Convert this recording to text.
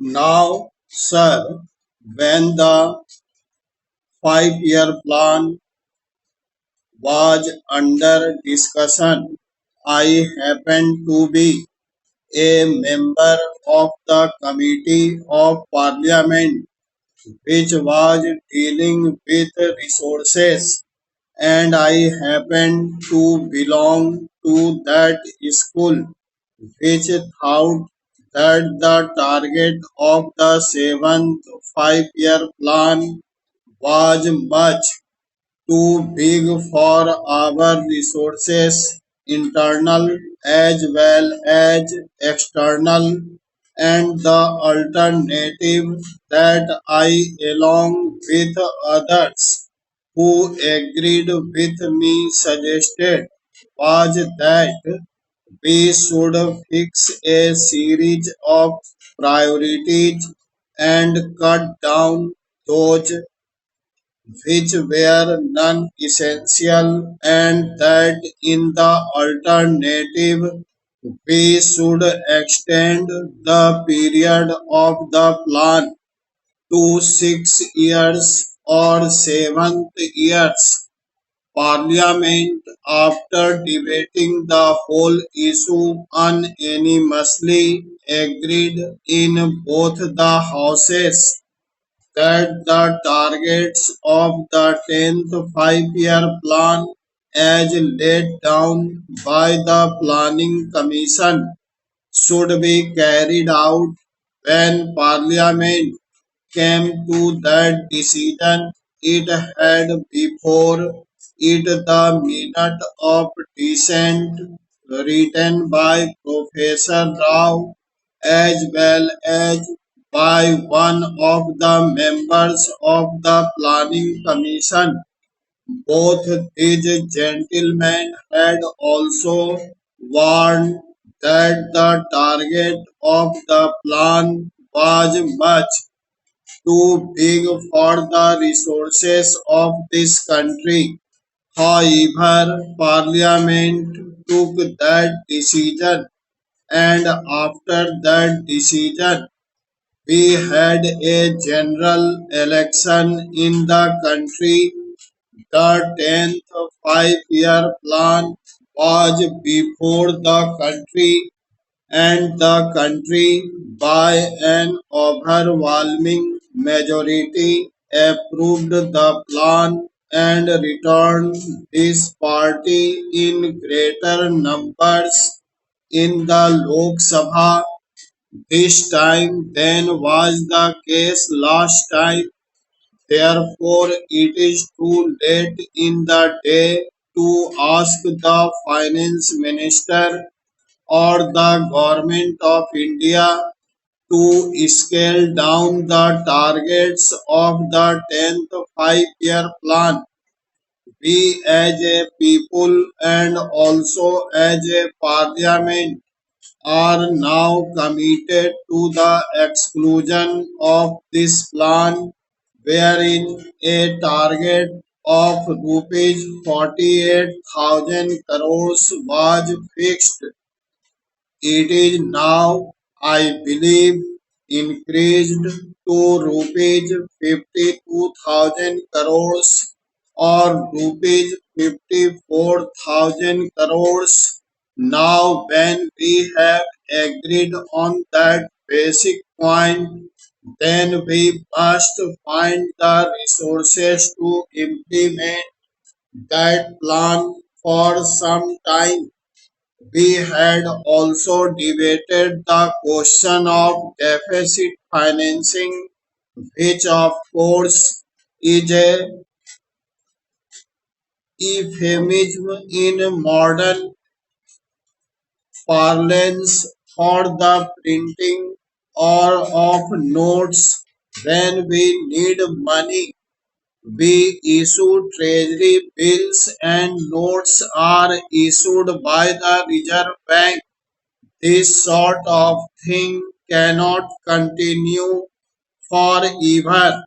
Now, sir, when the 5-year plan was under discussion, I happened to be a member of the Committee of Parliament which was dealing with resources, and I happen to belong to that school which thought that the target of the seventh 5-year plan was much too big for our resources, internal as well as external, and the alternative that I, along with others who agreed with me, suggested was that we should fix a series of priorities and cut down those which were non-essential, and that in the alternative we should extend the period of the plan to 6 years or 7 years. Parliament, after debating the whole issue unanimously, agreed in both the houses that the targets of the 10th 5-year plan as laid down by the Planning Commission should be carried out. When Parliament came to that decision, it had before it the minute of dissent written by Professor Rao as well as by one of the members of the Planning Commission. Both these gentlemen had also warned that the target of the plan was much too big for the resources of this country. However, Parliament took that decision, and after that decision, we had a general election in the country. The 10th 5-year plan was before the country, and the country, by an overwhelming majority, approved the plan and returned this party in greater numbers in the Lok Sabha this time than was the case last time. Therefore, it is too late in the day to ask the Finance Minister or the Government of India to scale down the targets of the 10th 5-year plan. We as a people and also as a parliament are now committed to the exclusion of this plan, wherein a target of rupees 48,000 crores was fixed. It is now, I believe, increased to rupees 52,000 crores or rupees 54,000 crores. Now, when we have agreed on that basic point, then we must find the resources to implement that plan for some time. We had also debated the question of deficit financing, which of course is a euphemism in modern parlance for the printing or of notes. When we need money, we issue treasury bills, and notes are issued by the Reserve Bank. This sort of thing cannot continue forever.